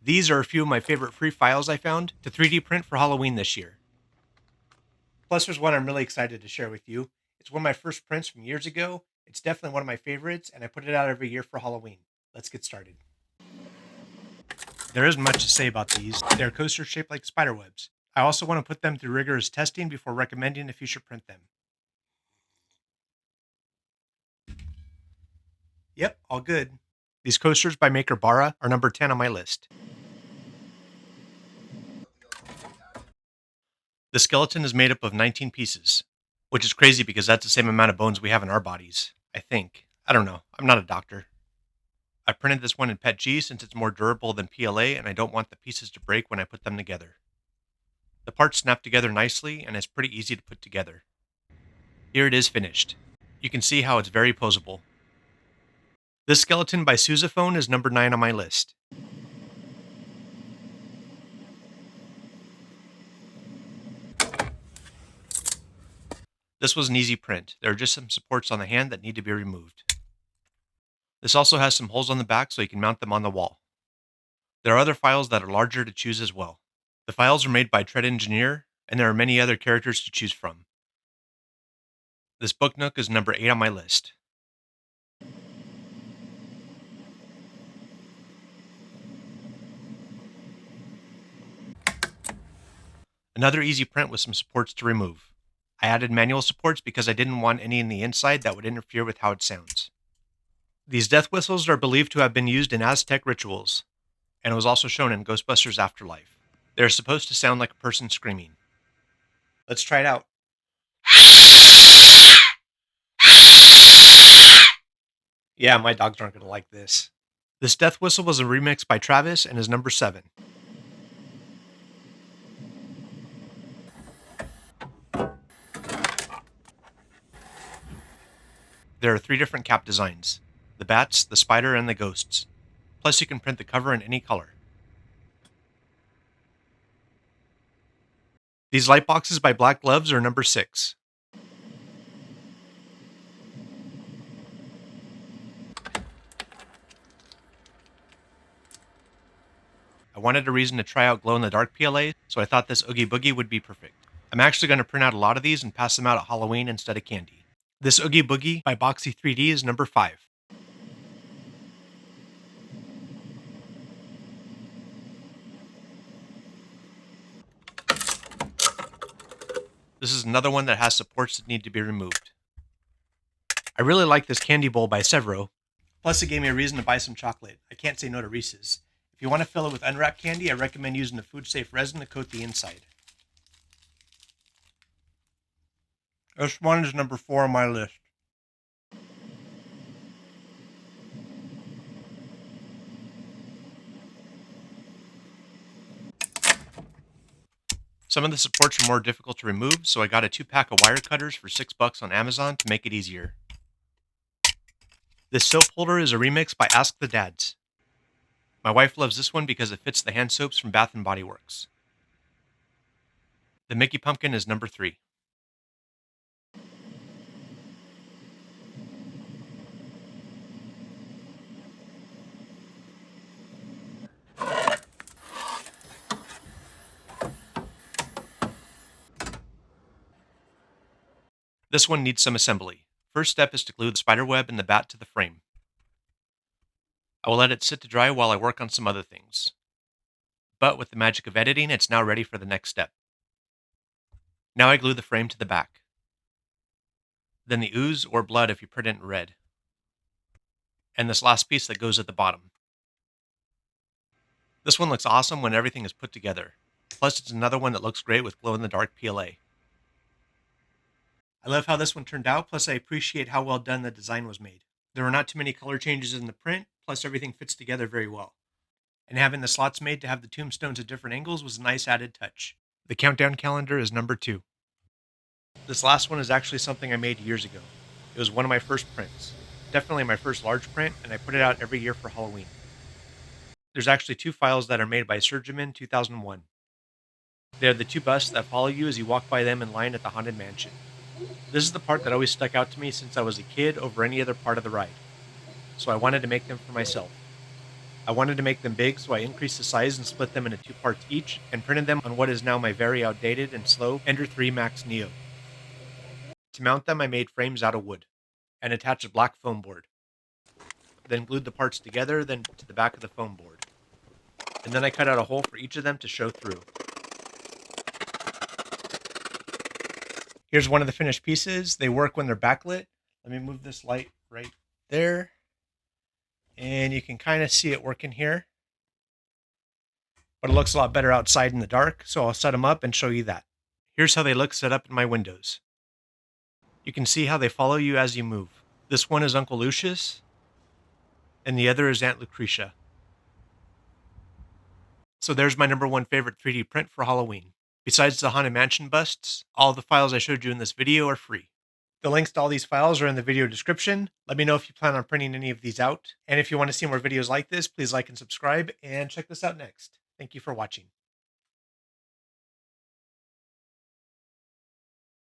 These are a few of my favorite free files I found to 3D print for Halloween this year. Plus, there's one I'm really excited to share with you. It's one of my first prints from years ago. It's definitely one of my favorites, and I put it out every year for Halloween. Let's get started. There isn't much to say about these. They're coasters shaped like spiderwebs. I also want to put them through rigorous testing before recommending if you should print them. Yep, all good. These coasters by maker Bara are number 10 on my list. The skeleton is made up of 19 pieces, which is crazy because that's the same amount of bones we have in our bodies, I think. I don't know. I'm not a doctor. I printed this one in PETG since it's more durable than PLA and I don't want the pieces to break when I put them together. The parts snap together nicely and it's pretty easy to put together. Here it is finished. You can see how it's very poseable. This skeleton by Sousaphone is number 9 on my list. This was an easy print. There are just some supports on the hand that need to be removed. This also has some holes on the back so you can mount them on the wall. There are other files that are larger to choose as well. The files are made by Tread Engineer, and there are many other characters to choose from. This book Nook is number 8 on my list. Another easy print with some supports to remove. I added manual supports because I didn't want any in the inside that would interfere with how it sounds. These death whistles are believed to have been used in Aztec rituals, and it was also shown in Ghostbusters Afterlife. They're supposed to sound like a person screaming. Let's try it out. Yeah, my dogs aren't going to like this. This death whistle was a remix by Travis and is number 7. There are 3 different cap designs: the bats, the spider, and the ghosts. Plus you can print the cover in any color. These light boxes by Black Gloves are number 6. I wanted a reason to try out glow-in-the-dark PLA, so I thought this Oogie Boogie would be perfect. I'm actually going to print out a lot of these and pass them out at Halloween instead of candy. This Oogie Boogie by Boxy 3D is number 5. This is another one that has supports that need to be removed. I really like this candy bowl by Severo. Plus it gave me a reason to buy some chocolate. I can't say no to Reese's. If you want to fill it with unwrapped candy, I recommend using the food-safe resin to coat the inside. This one is number 4 on my list. Some of the supports are more difficult to remove, so I got a 2-pack of wire cutters for $6 on Amazon to make it easier. This soap holder is a remix by Ask the Dads. My wife loves this one because it fits the hand soaps from Bath & Body Works. The Mickey Pumpkin is number 3. This one needs some assembly. First step is to glue the spiderweb and the bat to the frame. I will let it sit to dry while I work on some other things. But with the magic of editing, it's now ready for the next step. Now I glue the frame to the back. Then the ooze or blood if you print it in red. And this last piece that goes at the bottom. This one looks awesome when everything is put together. Plus it's another one that looks great with glow-in-the-dark PLA. I love how this one turned out, plus I appreciate how well done the design was made. There were not too many color changes in the print, plus everything fits together very well. And having the slots made to have the tombstones at different angles was a nice added touch. The countdown calendar is number 2. This last one is actually something I made years ago. It was one of my first prints. Definitely my first large print, and I put it out every year for Halloween. There's actually 2 files that are made by Surgiman 2001. They are the 2 busts that follow you as you walk by them in line at the Haunted Mansion. This is the part that always stuck out to me since I was a kid over any other part of the ride. So I wanted to make them for myself. I wanted to make them big, so I increased the size and split them into 2 parts each, and printed them on what is now my very outdated and slow Ender 3 Max Neo. To mount them, I made frames out of wood, and attached a black foam board. Then glued the parts together, then to the back of the foam board. And then I cut out a hole for each of them to show through. Here's one of the finished pieces. They work when they're backlit. Let me move this light right there. And you can kind of see it working here. But it looks a lot better outside in the dark, so I'll set them up and show you that. Here's how they look set up in my windows. You can see how they follow you as you move. This one is Uncle Lucius, and the other is Aunt Lucretia. So there's my #1 favorite 3D print for Halloween. Besides the Haunted Mansion busts, all the files I showed you in this video are free. The links to all these files are in the video description. Let me know if you plan on printing any of these out. And if you want to see more videos like this, please like and subscribe, and check this out next. Thank you for watching.